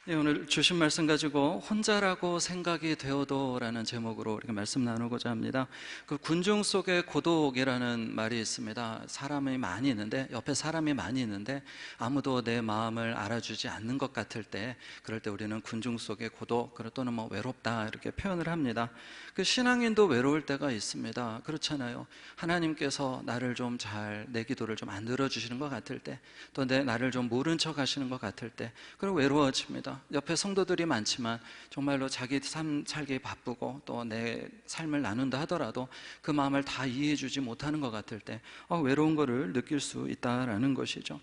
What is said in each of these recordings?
네, 오늘 주신 말씀 가지고 혼자라고 생각이 되어도라는 제목으로 이렇게 말씀 나누고자 합니다. 그 군중 속의 고독이라는 말이 있습니다. 사람이 많이 있는데, 옆에 사람이 많이 있는데 아무도 내 마음을 알아주지 않는 것 같을 때, 그럴 때 우리는 군중 속의 고독 또는 외롭다 이렇게 표현을 합니다. 그 신앙인도 외로울 때가 있습니다. 그렇잖아요. 하나님께서 나를 좀 내 기도를 좀 안 들어주시는 것 같을 때, 또 나를 좀 모른 척 하시는 것 같을 때, 그리고 외로워집니다. 옆에 성도들이 많지만 정말로 자기 삶 살기 바쁘고 또 내 삶을 나눈다 하더라도 그 마음을 다 이해해 주지 못하는 것 같을 때 외로운 것을 느낄 수 있다라는 것이죠.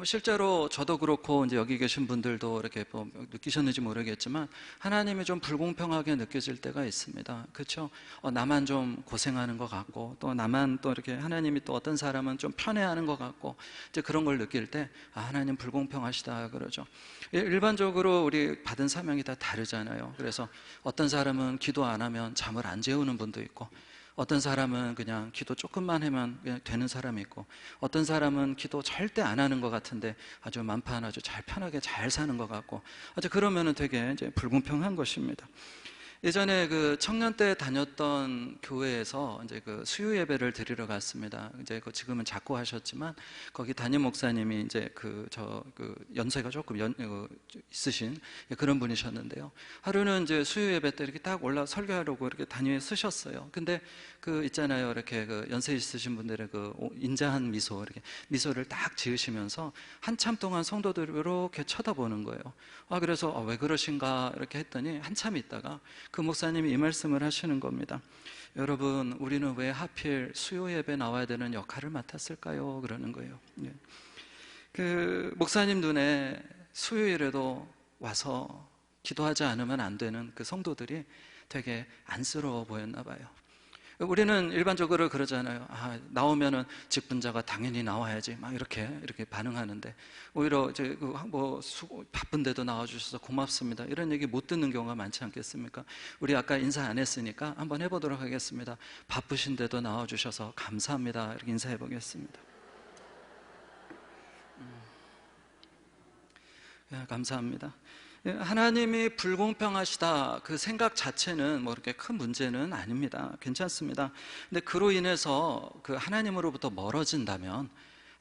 실제로 저도 그렇고 이제 여기 계신 분들도 이렇게 느끼셨는지 모르겠지만 하나님이 좀 불공평하게 느껴질 때가 있습니다. 그렇죠? 나만 좀 고생하는 것 같고 또 나만 또 이렇게 하나님이 또 어떤 사람은 좀 편애하는 것 같고 이제 그런 걸 느낄 때 하나님 불공평하시다 그러죠. 일반적으로 우리 받은 사명이 다 다르잖아요. 그래서 어떤 사람은 기도 안 하면 잠을 안 재우는 분도 있고, 어떤 사람은 그냥 기도 조금만 하면 그냥 되는 사람이 있고, 어떤 사람은 기도 절대 안 하는 것 같은데 아주 만판 아주 잘 편하게 잘 사는 것 같고, 아주 그러면은 되게 이제 불공평한 것입니다. 예전에 그 청년 때 다녔던 교회에서 이제 그 수요 예배를 드리러 갔습니다. 이제 그 지금은 자꾸 하셨지만 거기 담임 목사님이 이제 연세가 조금 있으신 그런 분이셨는데요. 하루는 이제 수요 예배 때 이렇게 딱 올라 설교하려고 이렇게 단위에 쓰셨어요. 근데 그 있잖아요. 이렇게 그 연세 있으신 분들의 그 인자한 미소, 이렇게 미소를 딱 지으시면서 한참 동안 성도들을 이렇게 쳐다보는 거예요. 그래서 왜 그러신가 이렇게 했더니 한참 있다가 그 목사님이 이 말씀을 하시는 겁니다. 여러분, 우리는 왜 하필 수요 예배 나와야 되는 역할을 맡았을까요? 그러는 거예요. 예. 그 목사님 눈에 수요일에도 와서 기도하지 않으면 안 되는 그 성도들이 되게 안쓰러워 보였나 봐요. 우리는 일반적으로 그러잖아요. 나오면은 직분자가 당연히 나와야지. 막 이렇게 반응하는데, 오히려 이제 바쁜데도 나와주셔서 고맙습니다. 이런 얘기 못 듣는 경우가 많지 않겠습니까? 우리 아까 인사 안 했으니까 한번 해보도록 하겠습니다. 바쁘신데도 나와주셔서 감사합니다. 이렇게 인사해 보겠습니다. 감사합니다. 하나님이 불공평하시다 그 생각 자체는 그렇게 큰 문제는 아닙니다. 괜찮습니다. 근데 그로 인해서 그 하나님으로부터 멀어진다면,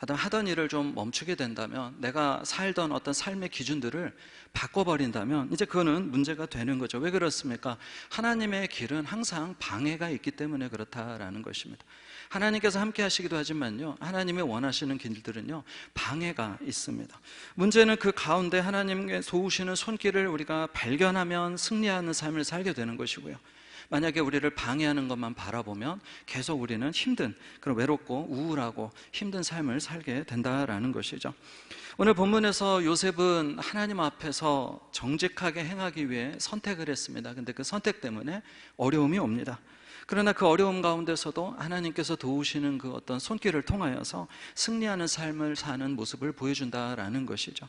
하던 일을 좀 멈추게 된다면, 내가 살던 어떤 삶의 기준들을 바꿔버린다면 이제 그거는 문제가 되는 거죠. 왜 그렇습니까? 하나님의 길은 항상 방해가 있기 때문에 그렇다라는 것입니다. 하나님께서 함께 하시기도 하지만요, 하나님이 원하시는 길들은요 방해가 있습니다. 문제는 그 가운데 하나님의 도우시는 손길을 우리가 발견하면 승리하는 삶을 살게 되는 것이고요, 만약에 우리를 방해하는 것만 바라보면 계속 우리는 힘든, 그런 외롭고 우울하고 힘든 삶을 살게 된다라는 것이죠. 오늘 본문에서 요셉은 하나님 앞에서 정직하게 행하기 위해 선택을 했습니다. 근데 그 선택 때문에 어려움이 옵니다. 그러나 그 어려움 가운데서도 하나님께서 도우시는 그 어떤 손길을 통하여서 승리하는 삶을 사는 모습을 보여준다라는 것이죠.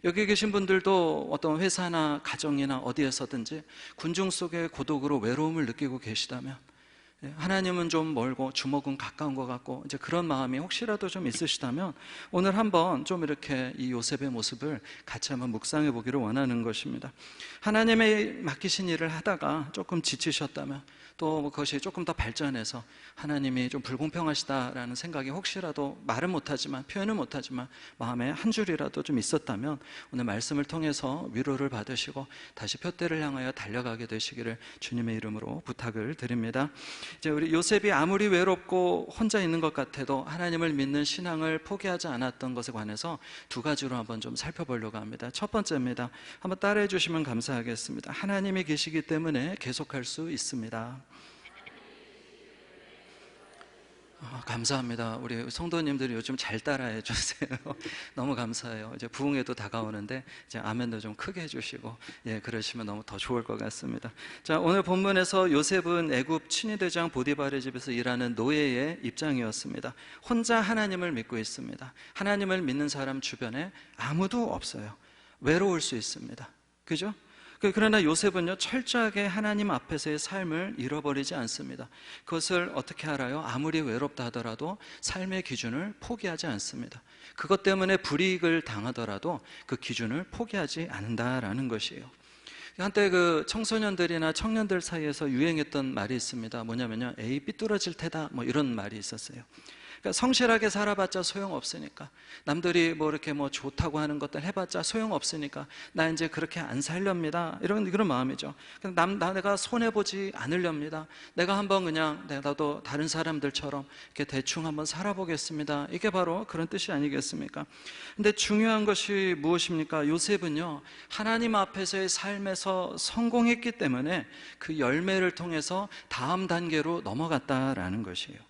여기 계신 분들도 어떤 회사나 가정이나 어디에서든지 군중 속의 고독으로 외로움을 느끼고 계시다면, 하나님은 좀 멀고 주먹은 가까운 것 같고 이제 그런 마음이 혹시라도 좀 있으시다면 오늘 한번 좀 이렇게 이 요셉의 모습을 같이 한번 묵상해 보기를 원하는 것입니다. 하나님의 맡기신 일을 하다가 조금 지치셨다면, 또 그것이 조금 더 발전해서 하나님이 좀 불공평하시다라는 생각이 혹시라도 말은 못하지만, 표현은 못하지만 마음에 한 줄이라도 좀 있었다면 오늘 말씀을 통해서 위로를 받으시고 다시 푯대를 향하여 달려가게 되시기를 주님의 이름으로 부탁을 드립니다. 이제 우리 요셉이 아무리 외롭고 혼자 있는 것 같아도 하나님을 믿는 신앙을 포기하지 않았던 것에 관해서 두 가지로 한번 좀 살펴보려고 합니다. 첫 번째입니다. 한번 따라해 주시면 감사하겠습니다. 하나님이 계시기 때문에 계속할 수 있습니다. 감사합니다. 우리 성도님들이 요즘 잘 따라해 주세요. 너무 감사해요. 이제 부흥회도 다가오는데 이제 아멘도 좀 크게 해주시고, 그러시면 너무 더 좋을 것 같습니다. 자, 오늘 본문에서 요셉은 애굽 친위대장 보디발의 집에서 일하는 노예의 입장이었습니다. 혼자 하나님을 믿고 있습니다. 하나님을 믿는 사람 주변에 아무도 없어요. 외로울 수 있습니다. 그죠? 그러나 요셉은요, 철저하게 하나님 앞에서의 삶을 잃어버리지 않습니다. 그것을 어떻게 알아요? 아무리 외롭다 하더라도 삶의 기준을 포기하지 않습니다. 그것 때문에 불이익을 당하더라도 그 기준을 포기하지 않는다라는 것이에요. 한때 그 청소년들이나 청년들 사이에서 유행했던 말이 있습니다. 뭐냐면요, 에이 삐뚤어질 테다, 뭐 이런 말이 있었어요. 그러니까 성실하게 살아봤자 소용없으니까, 남들이 뭐 이렇게 뭐 좋다고 하는 것들 해봤자 소용없으니까 나 이제 그렇게 안 살렵니다, 그런 마음이죠. 내가 손해보지 않으렵니다. 내가 한번 그냥 나도 다른 사람들처럼 이렇게 대충 한번 살아보겠습니다. 이게 바로 그런 뜻이 아니겠습니까? 근데 중요한 것이 무엇입니까? 요셉은요, 하나님 앞에서의 삶에서 성공했기 때문에 그 열매를 통해서 다음 단계로 넘어갔다라는 것이에요.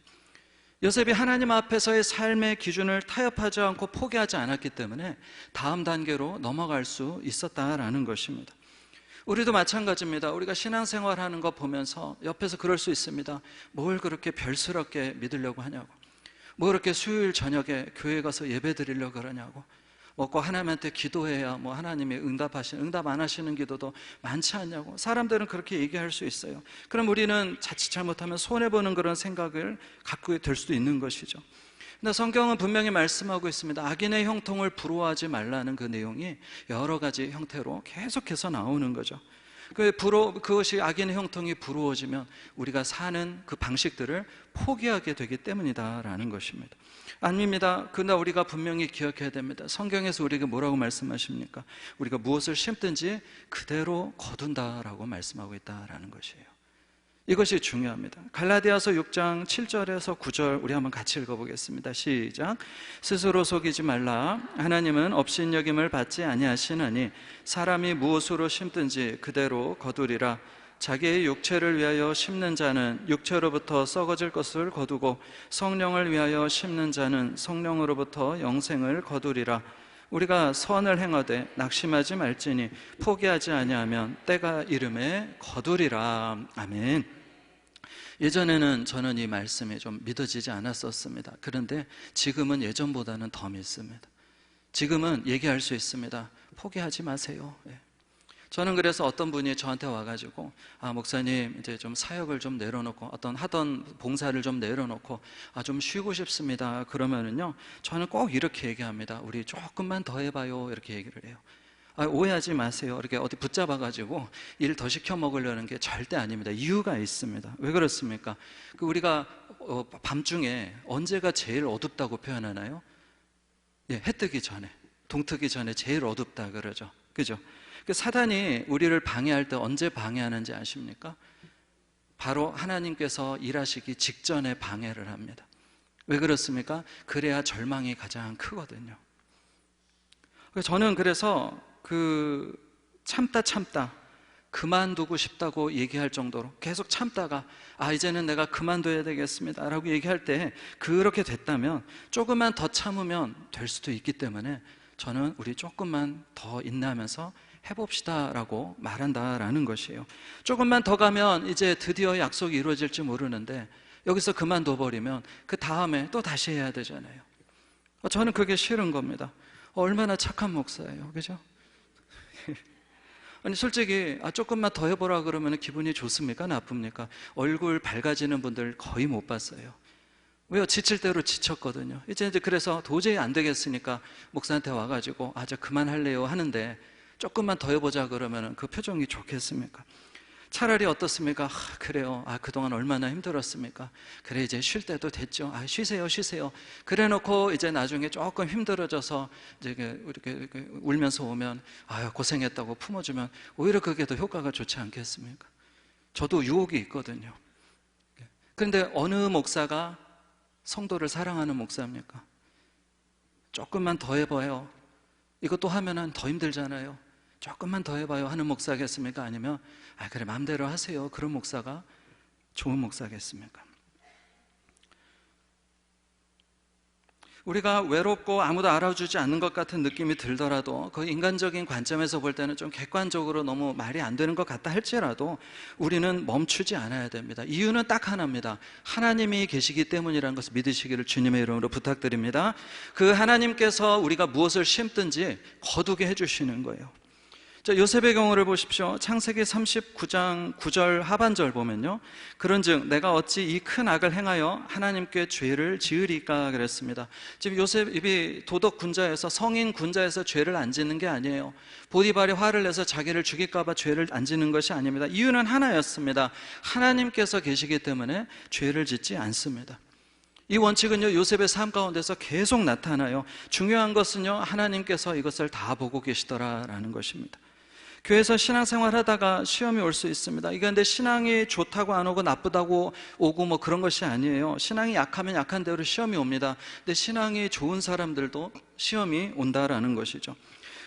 요셉이 하나님 앞에서의 삶의 기준을 타협하지 않고 포기하지 않았기 때문에 다음 단계로 넘어갈 수 있었다라는 것입니다. 우리도 마찬가지입니다. 우리가 신앙생활하는 거 보면서 옆에서 그럴 수 있습니다. 뭘 그렇게 별스럽게 믿으려고 하냐고, 뭐 그렇게 수요일 저녁에 교회 가서 예배 드리려고 그러냐고, 꼭 하나님한테 기도해야 뭐 하나님이 응답 안 하시는 기도도 많지 않냐고, 사람들은 그렇게 얘기할 수 있어요. 그럼 우리는 자칫 잘못하면 손해보는 그런 생각을 갖고 될 수도 있는 것이죠. 근데 성경은 분명히 말씀하고 있습니다. 악인의 형통을 부러워하지 말라는 그 내용이 여러 가지 형태로 계속해서 나오는 거죠. 그것이 악인의 형통이 부러워지면 우리가 사는 그 방식들을 포기하게 되기 때문이다라는 것입니다. 아닙니다. 그러나 우리가 분명히 기억해야 됩니다. 성경에서 우리에게 뭐라고 말씀하십니까? 우리가 무엇을 심든지 그대로 거둔다라고 말씀하고 있다라는 것이에요. 이것이 중요합니다. 갈라디아서 6장 7절에서 9절 우리 한번 같이 읽어보겠습니다. 시작. 스스로 속이지 말라. 하나님은 업신여김을 받지 아니하시나니 사람이 무엇으로 심든지 그대로 거두리라. 자기의 육체를 위하여 심는 자는 육체로부터 썩어질 것을 거두고 성령을 위하여 심는 자는 성령으로부터 영생을 거두리라. 우리가 선을 행하되 낙심하지 말지니 포기하지 아니하면 때가 이름에 거두리라. 아멘. 예전에는 저는 이 말씀이 좀 믿어지지 않았었습니다. 그런데 지금은 예전보다는 더 믿습니다. 지금은 얘기할 수 있습니다. 포기하지 마세요. 저는 그래서 어떤 분이 저한테 와가지고, 목사님 이제 좀 사역을 좀 내려놓고 하던 봉사를 좀 내려놓고 좀 쉬고 싶습니다. 그러면은요, 저는 꼭 이렇게 얘기합니다. 우리 조금만 더 해봐요. 이렇게 얘기를 해요. 오해하지 마세요. 이렇게 어디 붙잡아가지고 일 더 시켜 먹으려는 게 절대 아닙니다. 이유가 있습니다. 왜 그렇습니까? 우리가 밤중에 언제가 제일 어둡다고 표현하나요? 해 뜨기 전에, 동트기 전에 제일 어둡다 그러죠. 그죠? 사단이 우리를 방해할 때 언제 방해하는지 아십니까? 바로 하나님께서 일하시기 직전에 방해를 합니다. 왜 그렇습니까? 그래야 절망이 가장 크거든요. 저는 그래서 참다 그만두고 싶다고 얘기할 정도로 계속 참다가 이제는 내가 그만둬야 되겠습니다 라고 얘기할 때 그렇게 됐다면 조금만 더 참으면 될 수도 있기 때문에 저는 우리 조금만 더 인내하면서 해봅시다 라고 말한다라는 것이에요. 조금만 더 가면 이제 드디어 약속이 이루어질지 모르는데 여기서 그만둬버리면 그 다음에 또 다시 해야 되잖아요. 저는 그게 싫은 겁니다. 얼마나 착한 목사예요. 그죠? 아니 솔직히 조금만 더 해보라 그러면 기분이 좋습니까? 나쁩니까? 얼굴 밝아지는 분들 거의 못 봤어요. 왜요? 지칠 대로 지쳤거든요. 이제 그래서 도저히 안 되겠으니까 목사한테 와가지고 저 그만할래요 하는데 조금만 더 해보자 그러면 그 표정이 좋겠습니까? 차라리 어떻습니까? 그래요. 그동안 얼마나 힘들었습니까? 그래 이제 쉴 때도 됐죠. 쉬세요. 그래 놓고 이제 나중에 조금 힘들어져서 이제 이렇게 울면서 오면 고생했다고 품어주면 오히려 그게 더 효과가 좋지 않겠습니까? 저도 유혹이 있거든요. 그런데 어느 목사가 성도를 사랑하는 목사입니까? 조금만 더 해봐요. 이것도 하면은 더 힘들잖아요. 조금만 더 해봐요 하는 목사겠습니까? 아니면 그래 마음대로 하세요 그런 목사가 좋은 목사겠습니까? 우리가 외롭고 아무도 알아주지 않는 것 같은 느낌이 들더라도 그 인간적인 관점에서 볼 때는 좀 객관적으로 너무 말이 안 되는 것 같다 할지라도 우리는 멈추지 않아야 됩니다. 이유는 딱 하나입니다. 하나님이 계시기 때문이라는 것을 믿으시기를 주님의 이름으로 부탁드립니다. 그 하나님께서 우리가 무엇을 심든지 거두게 해주시는 거예요. 자, 요셉의 경우를 보십시오. 창세기 39장 9절 하반절 보면요, 그런즉 내가 어찌 이 큰 악을 행하여 하나님께 죄를 지으리까 그랬습니다. 지금 요셉이 도덕 군자에서, 성인 군자에서 죄를 안 짓는 게 아니에요. 보디발이 화를 내서 자기를 죽일까 봐 죄를 안 짓는 것이 아닙니다. 이유는 하나였습니다. 하나님께서 계시기 때문에 죄를 짓지 않습니다. 이 원칙은요, 요셉의 삶 가운데서 계속 나타나요. 중요한 것은요, 하나님께서 이것을 다 보고 계시더라라는 것입니다. 교회에서 신앙생활 하다가 시험이 올 수 있습니다. 이게 근데 신앙이 좋다고 안 오고 나쁘다고 오고 뭐 그런 것이 아니에요. 신앙이 약하면 약한 대로 시험이 옵니다. 근데 신앙이 좋은 사람들도 시험이 온다라는 것이죠.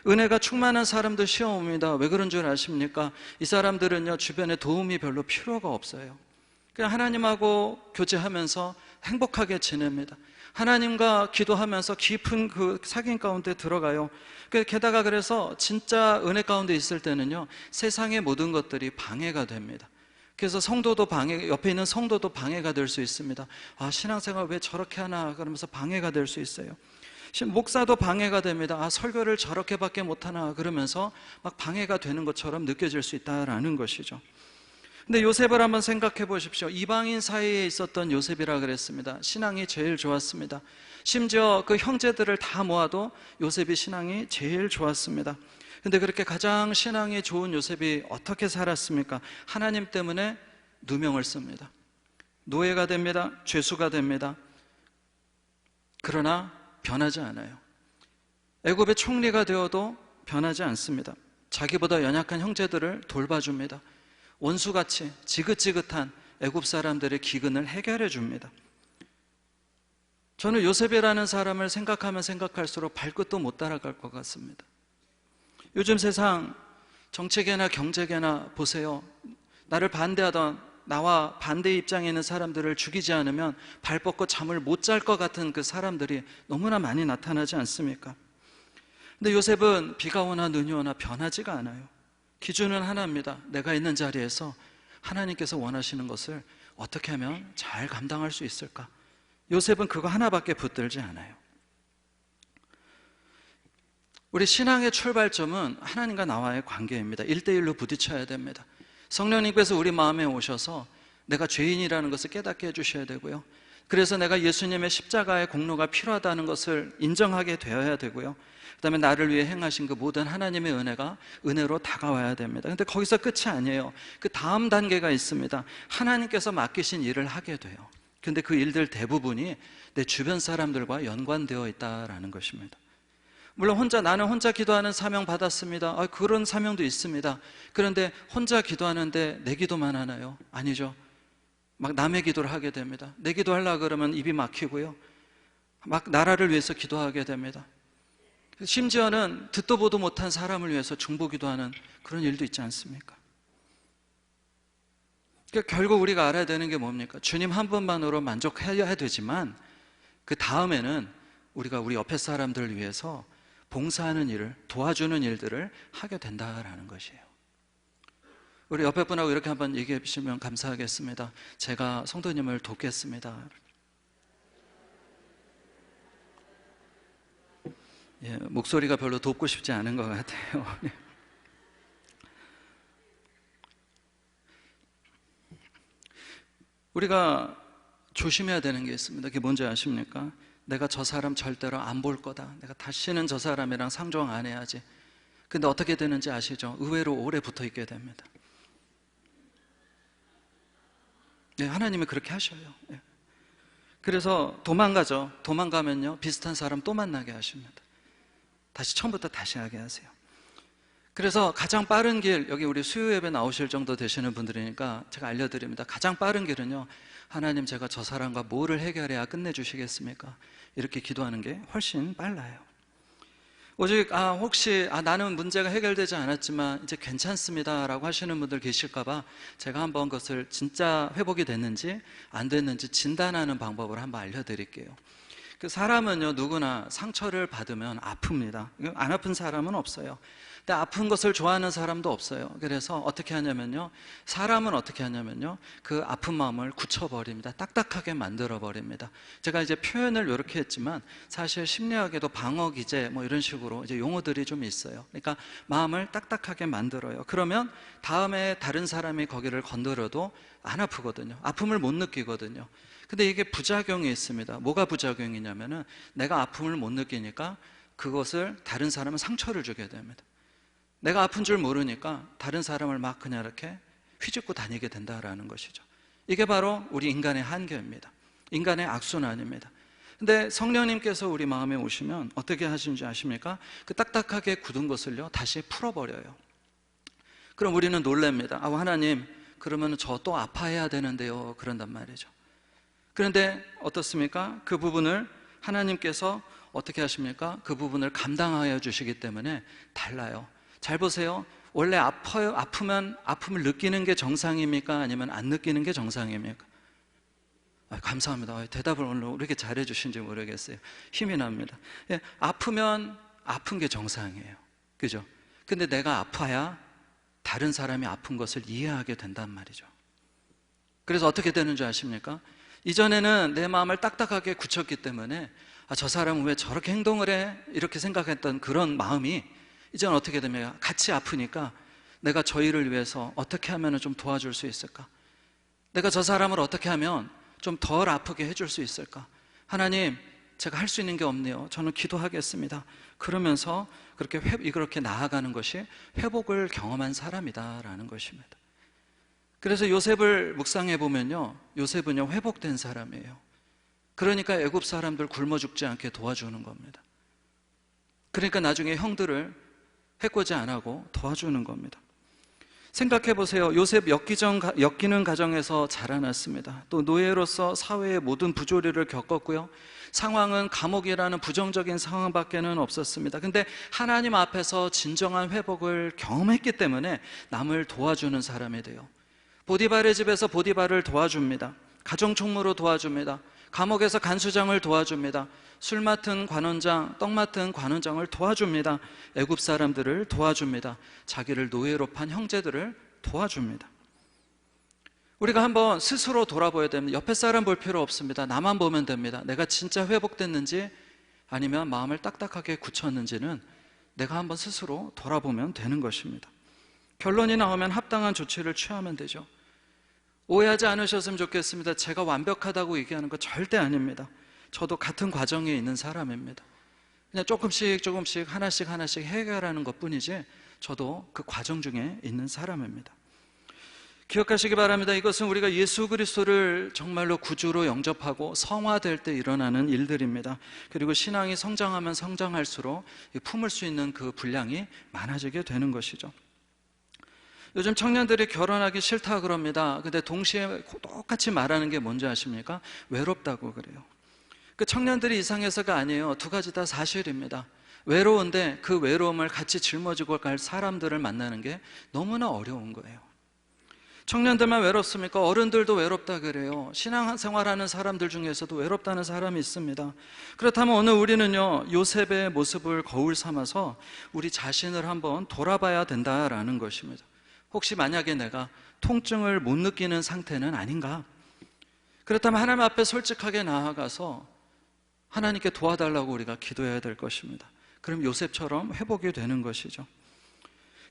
은혜가 충만한 사람도 시험 옵니다. 왜 그런 줄 아십니까? 이 사람들은요, 주변에 도움이 별로 필요가 없어요. 그냥 하나님하고 교제하면서 행복하게 지냅니다. 하나님과 기도하면서 깊은 그 사귐 가운데 들어가요. 게다가 그래서 진짜 은혜 가운데 있을 때는요, 세상의 모든 것들이 방해가 됩니다. 그래서 성도도 옆에 있는 성도도 방해가 될 수 있습니다. 아, 신앙생활 왜 저렇게 하나 그러면서 방해가 될 수 있어요. 목사도 방해가 됩니다. 아, 설교를 저렇게밖에 못하나 그러면서 막 방해가 되는 것처럼 느껴질 수 있다라는 것이죠. 근데 요셉을 한번 생각해 보십시오. 이방인 사이에 있었던 요셉이라 그랬습니다. 신앙이 제일 좋았습니다. 심지어 그 형제들을 다 모아도 요셉이 신앙이 제일 좋았습니다. 근데 그렇게 가장 신앙이 좋은 요셉이 어떻게 살았습니까? 하나님 때문에 누명을 씁니다. 노예가 됩니다. 죄수가 됩니다. 그러나 변하지 않아요. 애굽의 총리가 되어도 변하지 않습니다. 자기보다 연약한 형제들을 돌봐줍니다. 원수같이 지긋지긋한 애굽 사람들의 기근을 해결해 줍니다. 저는 요셉이라는 사람을 생각하면 생각할수록 발끝도 못 따라갈 것 같습니다. 요즘 세상 정치계나 경제계나 보세요. 나를 반대하던, 나와 반대 입장에 있는 사람들을 죽이지 않으면 발 뻗고 잠을 못 잘 것 같은 그 사람들이 너무나 많이 나타나지 않습니까? 근데 요셉은 비가 오나 눈이 오나 변하지가 않아요. 기준은 하나입니다. 내가 있는 자리에서 하나님께서 원하시는 것을 어떻게 하면 잘 감당할 수 있을까? 요셉은 그거 하나밖에 붙들지 않아요. 우리 신앙의 출발점은 하나님과 나와의 관계입니다. 1대1로 부딪혀야 됩니다. 성령님께서 우리 마음에 오셔서 내가 죄인이라는 것을 깨닫게 해주셔야 되고요. 그래서 내가 예수님의 십자가의 공로가 필요하다는 것을 인정하게 되어야 되고요. 그 다음에 나를 위해 행하신 그 모든 하나님의 은혜가 은혜로 다가와야 됩니다. 근데 거기서 끝이 아니에요. 그 다음 단계가 있습니다. 하나님께서 맡기신 일을 하게 돼요. 근데 그 일들 대부분이 내 주변 사람들과 연관되어 있다라는 것입니다. 물론 나는 혼자 기도하는 사명 받았습니다. 그런 사명도 있습니다. 그런데 혼자 기도하는데 내 기도만 하나요? 아니죠. 막 남의 기도를 하게 됩니다. 내 기도하려고 그러면 입이 막히고요. 막 나라를 위해서 기도하게 됩니다. 심지어는 듣도 보도 못한 사람을 위해서 중보기도하는 그런 일도 있지 않습니까? 그러니까 결국 우리가 알아야 되는 게 뭡니까? 주님 한 분만으로 만족해야 되지만 그 다음에는 우리가 우리 옆에 사람들을 위해서 봉사하는 일을, 도와주는 일들을 하게 된다라는 것이에요. 우리 옆에 분하고 이렇게 한번 얘기해 주시면 감사하겠습니다. 제가 성도님을 돕겠습니다. 예, 목소리가 별로 돕고 싶지 않은 것 같아요. 우리가 조심해야 되는 게 있습니다. 그게 뭔지 아십니까? 내가 저 사람 절대로 안 볼 거다. 내가 다시는 저 사람이랑 상종 안 해야지. 근데 어떻게 되는지 아시죠? 의외로 오래 붙어 있게 됩니다. 네, 하나님이 그렇게 하셔요. 네. 그래서 도망가죠. 도망가면요, 비슷한 사람 또 만나게 하십니다. 다시 처음부터 다시 하게 하세요. 그래서 가장 빠른 길, 여기 우리 수요 예배 나오실 정도 되시는 분들이니까 제가 알려드립니다. 가장 빠른 길은요, 하나님 제가 저 사람과 뭐를 해결해야 끝내주시겠습니까? 이렇게 기도하는 게 훨씬 빨라요. 오직 혹시 나는 문제가 해결되지 않았지만 이제 괜찮습니다 라고 하시는 분들 계실까 봐 제가 한번 그것을 진짜 회복이 됐는지 안 됐는지 진단하는 방법을 한번 알려드릴게요. 그 사람은요, 누구나 상처를 받으면 아픕니다. 안 아픈 사람은 없어요. 근데 아픈 것을 좋아하는 사람도 없어요. 그래서 어떻게 하냐면요, 사람은 어떻게 하냐면요, 그 아픈 마음을 굳혀버립니다. 딱딱하게 만들어버립니다. 제가 이제 표현을 이렇게 했지만 사실 심리학에도 방어기제 뭐 이런 식으로 이제 용어들이 좀 있어요. 그러니까 마음을 딱딱하게 만들어요. 그러면 다음에 다른 사람이 거기를 건드려도 안 아프거든요. 아픔을 못 느끼거든요. 근데 이게 부작용이 있습니다. 뭐가 부작용이냐면은 내가 아픔을 못 느끼니까 그것을 다른 사람은 상처를 주게 됩니다. 내가 아픈 줄 모르니까 다른 사람을 막 그냥 이렇게 휘젓고 다니게 된다라는 것이죠. 이게 바로 우리 인간의 한계입니다. 인간의 악순환입니다. 근데 성령님께서 우리 마음에 오시면 어떻게 하시는지 아십니까? 그 딱딱하게 굳은 것을요, 다시 풀어버려요. 그럼 우리는 놀랍니다. 하나님, 그러면 저 또 아파해야 되는데요. 그런단 말이죠. 그런데 어떻습니까? 그 부분을 하나님께서 어떻게 하십니까? 그 부분을 감당하여 주시기 때문에 달라요. 잘 보세요. 원래 아프면 아픔을 느끼는 게 정상입니까? 아니면 안 느끼는 게 정상입니까? 감사합니다. 대답을 오늘 왜 이렇게 잘해 주신지 모르겠어요. 힘이 납니다. 예, 아프면 아픈 게 정상이에요. 그죠? 근데 내가 아파야 다른 사람이 아픈 것을 이해하게 된단 말이죠. 그래서 어떻게 되는 줄 아십니까? 이전에는 내 마음을 딱딱하게 굳혔기 때문에 저 사람은 왜 저렇게 행동을 해? 이렇게 생각했던 그런 마음이 이제는 어떻게 됩니까? 같이 아프니까 내가 저 일을 위해서 어떻게 하면 좀 도와줄 수 있을까? 내가 저 사람을 어떻게 하면 좀 덜 아프게 해줄 수 있을까? 하나님, 제가 할 수 있는 게 없네요. 저는 기도하겠습니다. 그러면서 그렇게 나아가는 것이 회복을 경험한 사람이다라는 것입니다. 그래서 요셉을 묵상해 보면요, 요셉은요, 회복된 사람이에요. 그러니까 애굽 사람들 굶어 죽지 않게 도와주는 겁니다. 그러니까 나중에 형들을 해코지 안 하고 도와주는 겁니다. 생각해 보세요. 요셉 엮이는 가정에서 자라났습니다. 또 노예로서 사회의 모든 부조리를 겪었고요. 상황은 감옥이라는 부정적인 상황밖에는 없었습니다. 근데 하나님 앞에서 진정한 회복을 경험했기 때문에 남을 도와주는 사람이 돼요. 보디발의 집에서 보디발을 도와줍니다. 가정총무로 도와줍니다. 감옥에서 간수장을 도와줍니다. 술 맡은 관원장, 떡 맡은 관원장을 도와줍니다. 애굽 사람들을 도와줍니다. 자기를 노예로 판 형제들을 도와줍니다. 우리가 한번 스스로 돌아봐야 됩니다. 옆에 사람 볼 필요 없습니다. 나만 보면 됩니다. 내가 진짜 회복됐는지 아니면 마음을 딱딱하게 굳혔는지는 내가 한번 스스로 돌아보면 되는 것입니다. 결론이 나오면 합당한 조치를 취하면 되죠. 오해하지 않으셨으면 좋겠습니다. 제가 완벽하다고 얘기하는 거 절대 아닙니다. 저도 같은 과정에 있는 사람입니다. 그냥 조금씩 하나씩 해결하는 것 뿐이지 저도 그 과정 중에 있는 사람입니다. 기억하시기 바랍니다. 이것은 우리가 예수 그리스도를 정말로 구주로 영접하고 성화될 때 일어나는 일들입니다. 그리고 신앙이 성장하면 성장할수록 품을 수 있는 그 분량이 많아지게 되는 것이죠. 요즘 청년들이 결혼하기 싫다 그럽니다. 근데 동시에 똑같이 말하는 게 뭔지 아십니까? 외롭다고 그래요. 그 청년들이 이상해서가 아니에요. 두 가지 다 사실입니다. 외로운데 그 외로움을 같이 짊어지고 갈 사람들을 만나는 게 너무나 어려운 거예요. 청년들만 외롭습니까? 어른들도 외롭다 그래요. 신앙생활하는 사람들 중에서도 외롭다는 사람이 있습니다. 그렇다면 오늘 우리는요, 요셉의 모습을 거울 삼아서 우리 자신을 한번 돌아봐야 된다라는 것입니다. 혹시 만약에 내가 통증을 못 느끼는 상태는 아닌가? 그렇다면 하나님 앞에 솔직하게 나아가서 하나님께 도와달라고 우리가 기도해야 될 것입니다. 그럼 요셉처럼 회복이 되는 것이죠.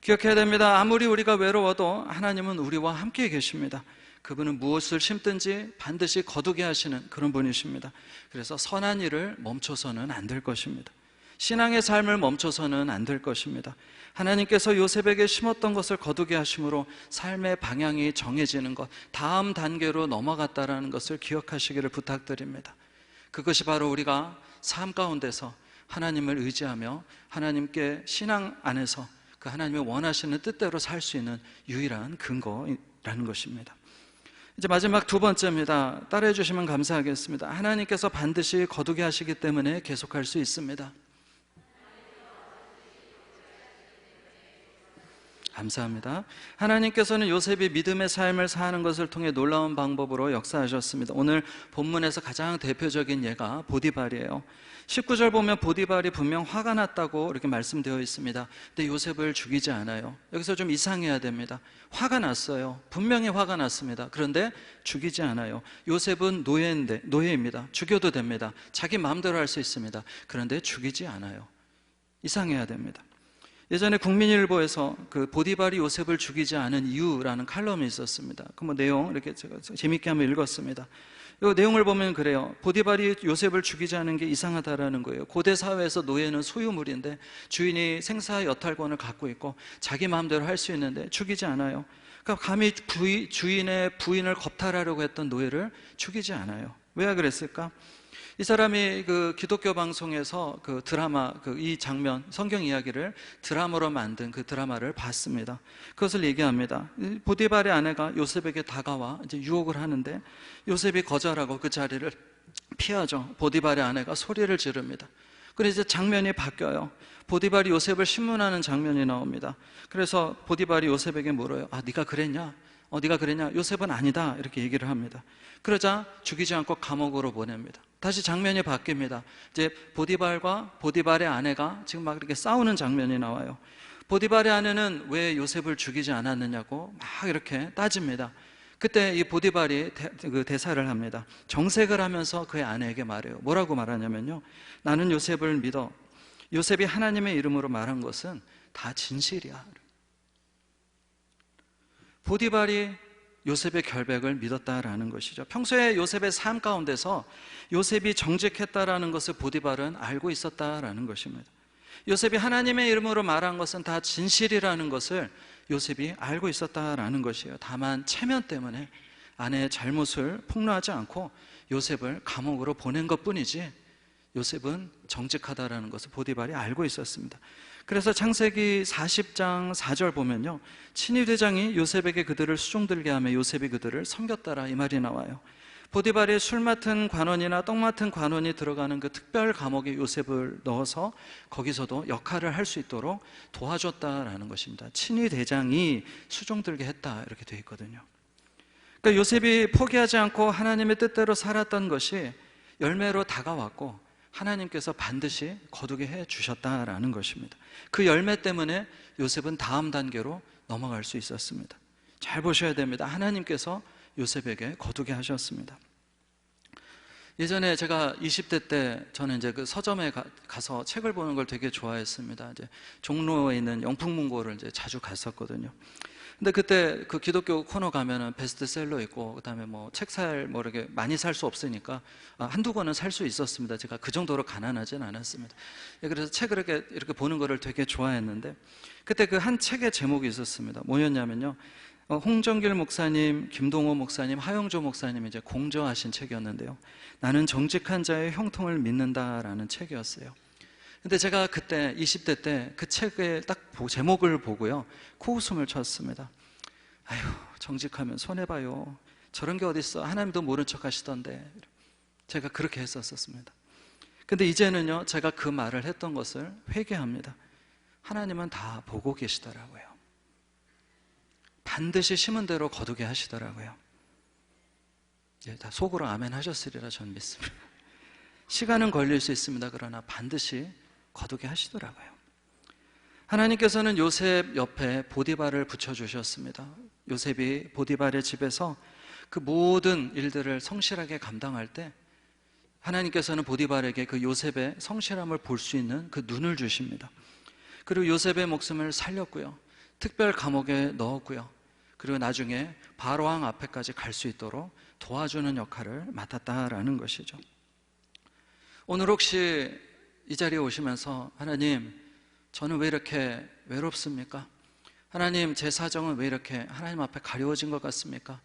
기억해야 됩니다. 아무리 우리가 외로워도 하나님은 우리와 함께 계십니다. 그분은 무엇을 심든지 반드시 거두게 하시는 그런 분이십니다. 그래서 선한 일을 멈춰서는 안 될 것입니다. 신앙의 삶을 멈춰서는 안 될 것입니다. 하나님께서 요셉에게 심었던 것을 거두게 하심으로 삶의 방향이 정해지는 것, 다음 단계로 넘어갔다는 것을 기억하시기를 부탁드립니다. 그것이 바로 우리가 삶 가운데서 하나님을 의지하며 하나님께 신앙 안에서 그 하나님이 원하시는 뜻대로 살 수 있는 유일한 근거라는 것입니다. 이제 마지막 두 번째입니다. 따라해 주시면 감사하겠습니다. 하나님께서 반드시 거두게 하시기 때문에 계속할 수 있습니다. 감사합니다. 하나님께서는 요셉이 믿음의 삶을 사는 것을 통해 놀라운 방법으로 역사하셨습니다. 오늘 본문에서 가장 대표적인 예가 보디발이에요. 19절 보면 보디발이 분명 화가 났다고 이렇게 말씀되어 있습니다. 근데 요셉을 죽이지 않아요. 여기서 좀 이상해야 됩니다. 화가 났어요. 분명히 화가 났습니다. 그런데 죽이지 않아요. 요셉은 노예입니다. 죽여도 됩니다. 자기 마음대로 할 수 있습니다. 그런데 죽이지 않아요. 이상해야 됩니다. 예전에 국민일보에서 그 보디발이 요셉을 죽이지 않은 이유라는 칼럼이 있었습니다. 그 뭐 내용 이렇게 제가 재밌게 한번 읽었습니다. 이 내용을 보면 그래요. 보디발이 요셉을 죽이지 않은 게 이상하다라는 거예요. 고대 사회에서 노예는 소유물인데 주인이 생사 여탈권을 갖고 있고 자기 마음대로 할 수 있는데 죽이지 않아요. 그러니까 감히 주인의 부인을 겁탈하려고 했던 노예를 죽이지 않아요. 왜 그랬을까? 이 사람이 그 기독교 방송에서 그 드라마, 이 장면, 성경 이야기를 드라마로 만든 그 드라마를 봤습니다. 그것을 얘기합니다. 보디발의 아내가 요셉에게 다가와 이제 유혹을 하는데 요셉이 거절하고 그 자리를 피하죠. 보디발의 아내가 소리를 지릅니다. 그래서 이제 장면이 바뀌어요. 보디발이 요셉을 신문하는 장면이 나옵니다. 그래서 보디발이 요셉에게 물어요. 아, 네가 그랬냐? 네가 그랬냐? 요셉은 아니다. 이렇게 얘기를 합니다. 그러자 죽이지 않고 감옥으로 보냅니다. 다시 장면이 바뀝니다. 이제 보디발과 보디발의 아내가 지금 막 이렇게 싸우는 장면이 나와요. 보디발의 아내는 왜 요셉을 죽이지 않았느냐고 막 이렇게 따집니다. 그때 이 보디발이 그 대사를 합니다. 정색을 하면서 그의 아내에게 말해요. 뭐라고 말하냐면요. 나는 요셉을 믿어. 요셉이 하나님의 이름으로 말한 것은 다 진실이야. 보디발이 요셉의 결백을 믿었다라는 것이죠. 평소에 요셉의 삶 가운데서 요셉이 정직했다라는 것을 보디발은 알고 있었다라는 것입니다. 요셉이 하나님의 이름으로 말한 것은 다 진실이라는 것을 요셉이 알고 있었다라는 것이에요. 다만 체면 때문에 아내의 잘못을 폭로하지 않고 요셉을 감옥으로 보낸 것뿐이지 요셉은 정직하다라는 것을 보디발이 알고 있었습니다. 그래서 창세기 40장 4절 보면요, 친위대장이 요셉에게 그들을 수종들게 하며 요셉이 그들을 섬겼다라 이 말이 나와요. 보디발이 술 맡은 관원이나 떡 맡은 관원이 들어가는 그 특별 감옥에 요셉을 넣어서 거기서도 역할을 할 수 있도록 도와줬다라는 것입니다. 친위대장이 수종들게 했다 이렇게 되어 있거든요. 그러니까 요셉이 포기하지 않고 하나님의 뜻대로 살았던 것이 열매로 다가왔고 하나님께서 반드시 거두게 해 주셨다라는 것입니다. 그 열매 때문에 요셉은 다음 단계로 넘어갈 수 있었습니다. 잘 보셔야 됩니다. 하나님께서 요셉에게 거두게 하셨습니다. 예전에 제가 20대 때 저는 이제 그 서점에 가서 책을 보는 걸 되게 좋아했습니다. 이제 종로에 있는 영풍문고를 이제 자주 갔었거든요. 근데 그때 그 기독교 코너 가면은 베스트셀러 있고 그다음에 뭐 책 뭐 이렇게 많이 살 수 없으니까 한두 권은 살 수 있었습니다. 제가 그 정도로 가난하진 않았습니다. 그래서 책을 이렇게 보는 거를 되게 좋아했는데 그때 그 한 책의 제목이 있었습니다. 뭐였냐면요. 홍정길 목사님, 김동호 목사님, 하영조 목사님이 이제 공저하신 책이었는데요. 나는 정직한 자의 형통을 믿는다라는 책이었어요. 근데 제가 그때 20대 때 그 책의 딱 제목을 보고요 코웃음을 쳤습니다. 아유, 정직하면 손해봐요. 저런 게 어딨어. 하나님도 모른 척 하시던데. 제가 그렇게 했었습니다. 근데 이제는요 제가 그 말을 했던 것을 회개합니다. 하나님은 다 보고 계시더라고요. 반드시 심은 대로 거두게 하시더라고요. 다 속으로 아멘 하셨으리라 저는 믿습니다. 시간은 걸릴 수 있습니다. 그러나 반드시 거두게 하시더라고요. 하나님께서는 요셉 옆에 보디발을 붙여주셨습니다. 요셉이 보디발의 집에서 그 모든 일들을 성실하게 감당할 때 하나님께서는 보디발에게 그 요셉의 성실함을 볼 수 있는 그 눈을 주십니다. 그리고 요셉의 목숨을 살렸고요. 특별 감옥에 넣었고요. 그리고 나중에 바로왕 앞에까지 갈 수 있도록 도와주는 역할을 맡았다라는 것이죠. 오늘 혹시 이 자리에 오시면서 하나님, 저는 왜 이렇게 외롭습니까? 하나님, 제 사정은 왜 이렇게 하나님 앞에 가려워진 것 같습니까?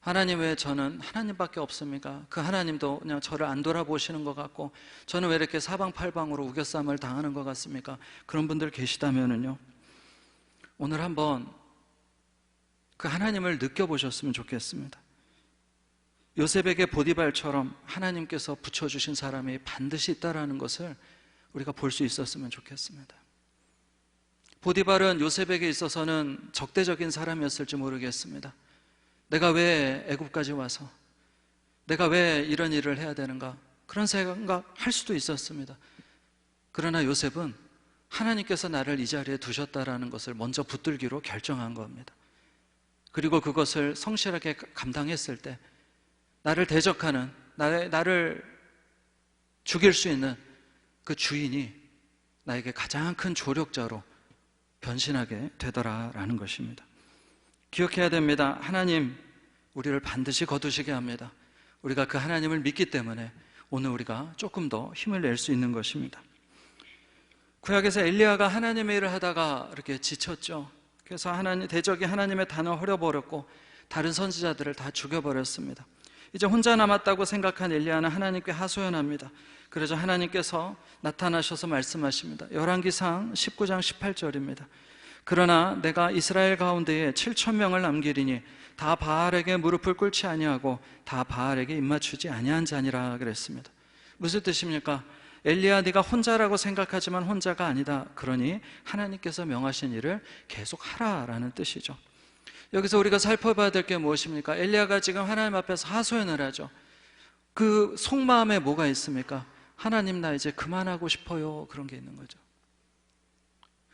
하나님, 왜 저는 하나님밖에 없습니까? 그 하나님도 그냥 저를 안 돌아보시는 것 같고 저는 왜 이렇게 사방팔방으로 우겨쌈을 당하는 것 같습니까? 그런 분들 계시다면은요 오늘 한번 그 하나님을 느껴보셨으면 좋겠습니다. 요셉에게 보디발처럼 하나님께서 붙여주신 사람이 반드시 있다라는 것을 우리가 볼 수 있었으면 좋겠습니다. 보디발은 요셉에게 있어서는 적대적인 사람이었을지 모르겠습니다. 내가 왜 애굽까지 와서, 내가 왜 이런 일을 해야 되는가, 그런 생각할 수도 있었습니다. 그러나 요셉은 하나님께서 나를 이 자리에 두셨다라는 것을 먼저 붙들기로 결정한 겁니다. 그리고 그것을 성실하게 감당했을 때 나를 대적하는, 나를 죽일 수 있는 그 주인이 나에게 가장 큰 조력자로 변신하게 되더라라는 것입니다. 기억해야 됩니다. 하나님 우리를 반드시 거두시게 합니다. 우리가 그 하나님을 믿기 때문에 오늘 우리가 조금 더 힘을 낼 수 있는 것입니다. 구약에서 엘리야가 하나님의 일을 하다가 이렇게 지쳤죠. 그래서 대적이 하나님의 단을 허려버렸고 다른 선지자들을 다 죽여버렸습니다. 이제 혼자 남았다고 생각한 엘리야는 하나님께 하소연합니다. 그러자 하나님께서 나타나셔서 말씀하십니다. 열왕기상 19장 18절입니다. 그러나 내가 이스라엘 가운데에 7,000명을 남기리니 다 바알에게 무릎을 꿇지 아니하고 다 바알에게 입맞추지 아니한 자니라 그랬습니다. 무슨 뜻입니까? 엘리야, 네가 혼자라고 생각하지만 혼자가 아니다. 그러니 하나님께서 명하신 일을 계속 하라라는 뜻이죠. 여기서 우리가 살펴봐야 될 게 무엇입니까? 엘리야가 지금 하나님 앞에서 하소연을 하죠. 그 속마음에 뭐가 있습니까? 하나님, 나 이제 그만하고 싶어요. 그런 게 있는 거죠.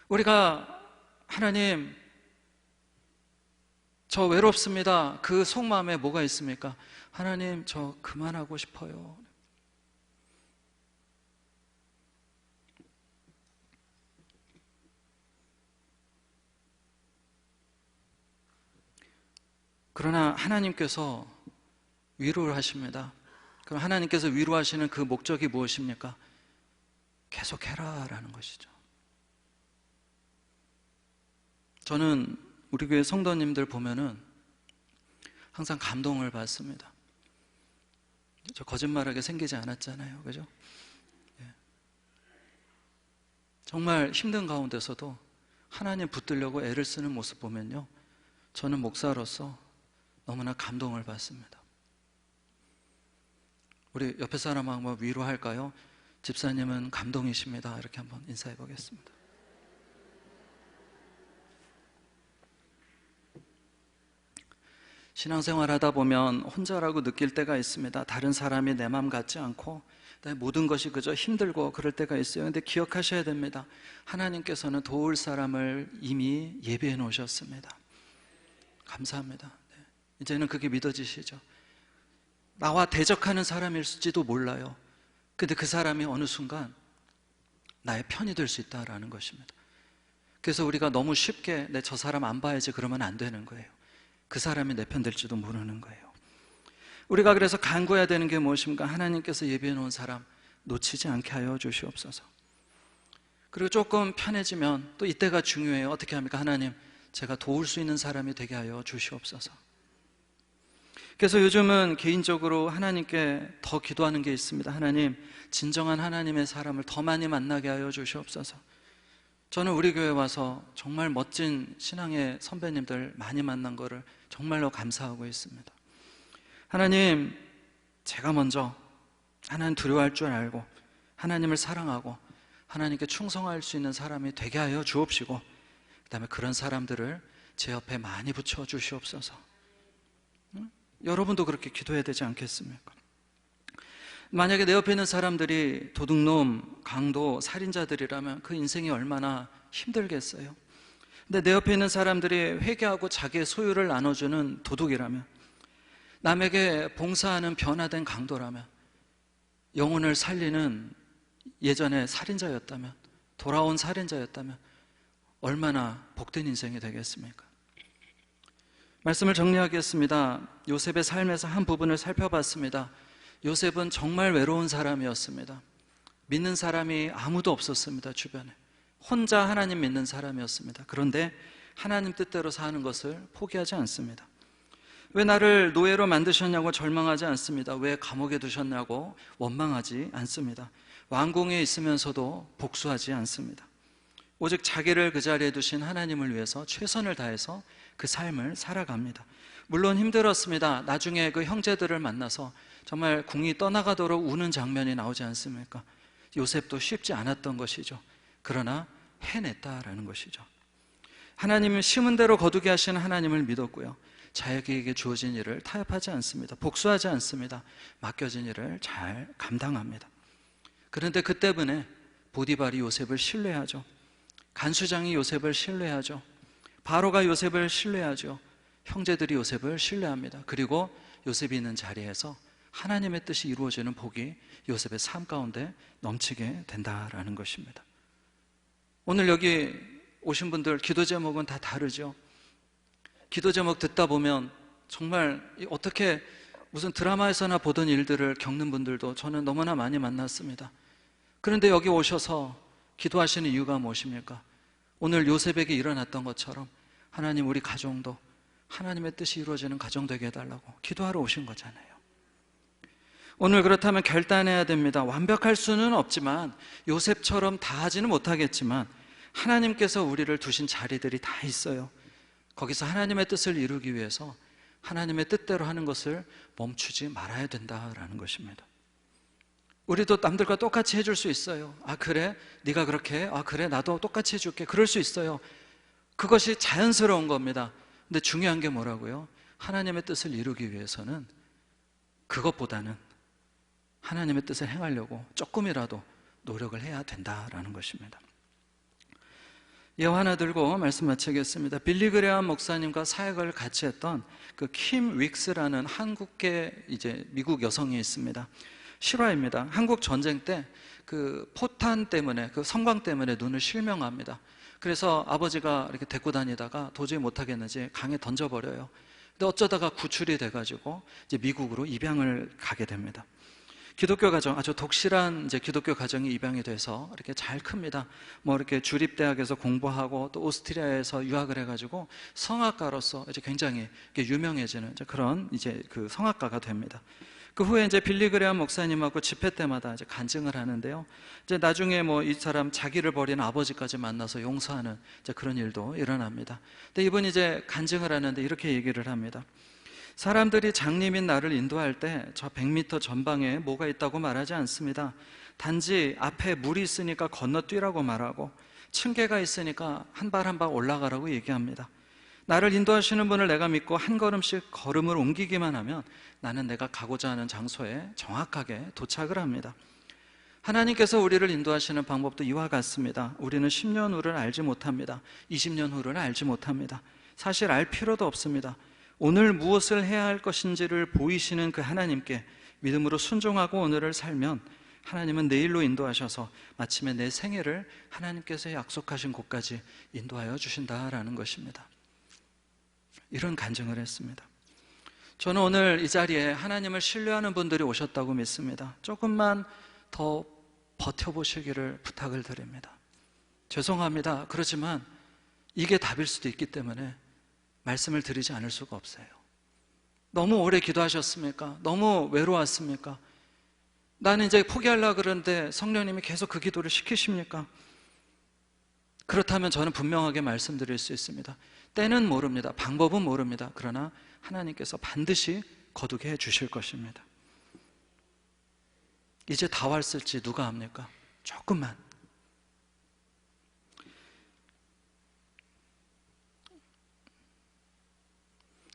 우리가 하나님, 저 외롭습니다. 그 속마음에 뭐가 있습니까? 하나님, 저 그만하고 싶어요. 그러나 하나님께서 위로를 하십니다. 그럼 하나님께서 위로하시는 그 목적이 무엇입니까? 계속해라 라는 것이죠. 저는 우리 교회 성도님들 보면은 항상 감동을 받습니다. 저 거짓말하게 생기지 않았잖아요. 그죠? 정말 힘든 가운데서도 하나님 붙들려고 애를 쓰는 모습 보면요, 저는 목사로서 너무나 감동을 받습니다. 우리 옆에 사람 한번 위로할까요? 집사님은 감동이십니다. 이렇게 한번 인사해 보겠습니다. 신앙생활 하다 보면 혼자라고 느낄 때가 있습니다. 다른 사람이 내 마음 같지 않고 모든 것이 그저 힘들고 그럴 때가 있어요. 그런데 기억하셔야 됩니다. 하나님께서는 도울 사람을 이미 예비해 놓으셨습니다. 감사합니다. 이제는 그게 믿어지시죠? 나와 대적하는 사람일지도 몰라요. 근데 그 사람이 어느 순간 나의 편이 될 수 있다라는 것입니다. 그래서 우리가 너무 쉽게 저 사람 안 봐야지 그러면 안 되는 거예요. 그 사람이 내 편 될지도 모르는 거예요. 우리가 그래서 간구해야 되는 게 무엇입니까? 하나님께서 예비해 놓은 사람 놓치지 않게 하여 주시옵소서. 그리고 조금 편해지면 또 이때가 중요해요. 어떻게 합니까? 하나님, 제가 도울 수 있는 사람이 되게 하여 주시옵소서. 그래서 요즘은 개인적으로 하나님께 더 기도하는 게 있습니다. 하나님, 진정한 하나님의 사람을 더 많이 만나게 하여 주시옵소서. 저는 우리 교회 와서 정말 멋진 신앙의 선배님들 많이 만난 거를 정말로 감사하고 있습니다. 하나님, 제가 먼저 하나님 두려워할 줄 알고 하나님을 사랑하고 하나님께 충성할 수 있는 사람이 되게 하여 주옵시고, 그 다음에 그런 사람들을 제 옆에 많이 붙여 주시옵소서. 여러분도 그렇게 기도해야 되지 않겠습니까? 만약에 내 옆에 있는 사람들이 도둑놈, 강도, 살인자들이라면 그 인생이 얼마나 힘들겠어요. 근데 내 옆에 있는 사람들이 회개하고 자기의 소유를 나눠주는 도둑이라면, 남에게 봉사하는 변화된 강도라면, 영혼을 살리는 예전에 살인자였다면, 돌아온 살인자였다면 얼마나 복된 인생이 되겠습니까? 말씀을 정리하겠습니다. 요셉의 삶에서 한 부분을 살펴봤습니다. 요셉은 정말 외로운 사람이었습니다. 믿는 사람이 아무도 없었습니다. 주변에 혼자 하나님 믿는 사람이었습니다. 그런데 하나님 뜻대로 사는 것을 포기하지 않습니다. 왜 나를 노예로 만드셨냐고 절망하지 않습니다. 왜 감옥에 두셨냐고 원망하지 않습니다. 왕궁에 있으면서도 복수하지 않습니다. 오직 자기를 그 자리에 두신 하나님을 위해서 최선을 다해서 그 삶을 살아갑니다. 물론 힘들었습니다. 나중에 그 형제들을 만나서 정말 궁이 떠나가도록 우는 장면이 나오지 않습니까? 요셉도 쉽지 않았던 것이죠. 그러나 해냈다라는 것이죠. 하나님은 심은 대로 거두게 하시는 하나님을 믿었고요. 자기에게 주어진 일을 타협하지 않습니다. 복수하지 않습니다. 맡겨진 일을 잘 감당합니다. 그런데 그 때문에 보디발이 요셉을 신뢰하죠. 간수장이 요셉을 신뢰하죠. 바로가 요셉을 신뢰하죠. 형제들이 요셉을 신뢰합니다. 그리고 요셉이 있는 자리에서 하나님의 뜻이 이루어지는 복이 요셉의 삶 가운데 넘치게 된다라는 것입니다. 오늘 여기 오신 분들 기도 제목은 다 다르죠. 기도 제목 듣다 보면 정말 어떻게 무슨 드라마에서나 보던 일들을 겪는 분들도 저는 너무나 많이 만났습니다. 그런데 여기 오셔서 기도하시는 이유가 무엇입니까? 오늘 요셉에게 일어났던 것처럼 하나님, 우리 가정도 하나님의 뜻이 이루어지는 가정 되게 해달라고 기도하러 오신 거잖아요. 오늘 그렇다면 결단해야 됩니다. 완벽할 수는 없지만, 요셉처럼 다 하지는 못하겠지만 하나님께서 우리를 두신 자리들이 다 있어요. 거기서 하나님의 뜻을 이루기 위해서 하나님의 뜻대로 하는 것을 멈추지 말아야 된다라는 것입니다. 우리도 남들과 똑같이 해줄 수 있어요. 아, 그래? 네가 그렇게 해? 아, 그래? 나도 똑같이 해줄게. 그럴 수 있어요. 그것이 자연스러운 겁니다. 근데 중요한 게 뭐라고요? 하나님의 뜻을 이루기 위해서는 그것보다는 하나님의 뜻을 행하려고 조금이라도 노력을 해야 된다라는 것입니다. 예화 하나 들고 말씀 마치겠습니다. 빌리 그레엄 목사님과 사역을 같이 했던 그 킴 윅스라는 한국계 이제 미국 여성이 있습니다. 실화입니다. 한국 전쟁 때 그 포탄 때문에, 그 섬광 때문에 눈을 실명합니다. 그래서 아버지가 이렇게 데리고 다니다가 도저히 못하겠는지 강에 던져버려요. 근데 어쩌다가 구출이 돼가지고 이제 미국으로 입양을 가게 됩니다. 기독교 가정, 아주 독실한 이제 기독교 가정이 입양이 돼서 이렇게 잘 큽니다. 뭐 이렇게 주립대학에서 공부하고 또 오스트리아에서 유학을 해가지고 성악가로서 이제 굉장히 유명해지는 이제 그런 이제 그 성악가가 됩니다. 그 후에 이제 빌리 그레엄 목사님하고 집회 때마다 이제 간증을 하는데요. 이제 나중에 뭐 이 사람 자기를 버린 아버지까지 만나서 용서하는 이제 그런 일도 일어납니다. 근데 이분이 이제 간증을 하는데 이렇게 얘기를 합니다. 사람들이 장님인 나를 인도할 때 저 100m 전방에 뭐가 있다고 말하지 않습니다. 단지 앞에 물이 있으니까 건너뛰라고 말하고 층계가 있으니까 한 발 한 발 올라가라고 얘기합니다. 나를 인도하시는 분을 내가 믿고 한 걸음씩 걸음을 옮기기만 하면 나는 내가 가고자 하는 장소에 정확하게 도착을 합니다. 하나님께서 우리를 인도하시는 방법도 이와 같습니다. 우리는 10년 후를 알지 못합니다. 20년 후를 알지 못합니다. 사실 알 필요도 없습니다. 오늘 무엇을 해야 할 것인지를 보이시는 그 하나님께 믿음으로 순종하고 오늘을 살면 하나님은 내일로 인도하셔서 마침내 내 생애를 하나님께서 약속하신 곳까지 인도하여 주신다라는 것입니다. 이런 간증을 했습니다. 저는 오늘 이 자리에 하나님을 신뢰하는 분들이 오셨다고 믿습니다. 조금만 더 버텨보시기를 부탁을 드립니다. 죄송합니다. 그렇지만 이게 답일 수도 있기 때문에 말씀을 드리지 않을 수가 없어요. 너무 오래 기도하셨습니까? 너무 외로웠습니까? 나는 이제 포기하려고 그러는데 성령님이 계속 그 기도를 시키십니까? 그렇다면 저는 분명하게 말씀드릴 수 있습니다. 때는 모릅니다. 방법은 모릅니다. 그러나 하나님께서 반드시 거두게 해주실 것입니다. 이제 다 왔을지 누가 압니까? 조금만.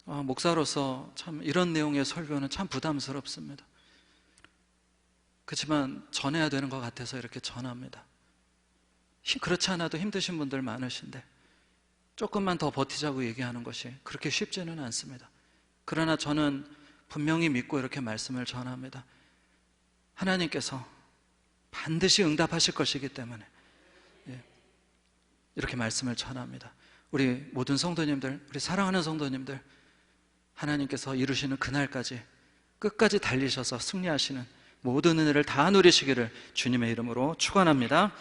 목사로서 참 이런 내용의 설교는 참 부담스럽습니다. 그렇지만 전해야 되는 것 같아서 이렇게 전합니다. 그렇지 않아도 힘드신 분들 많으신데 조금만 더 버티자고 얘기하는 것이 그렇게 쉽지는 않습니다. 그러나 저는 분명히 믿고 이렇게 말씀을 전합니다. 하나님께서 반드시 응답하실 것이기 때문에 이렇게 말씀을 전합니다. 우리 모든 성도님들, 우리 사랑하는 성도님들, 하나님께서 이루시는 그날까지 끝까지 달리셔서 승리하시는 모든 은혜를 다 누리시기를 주님의 이름으로 축원합니다.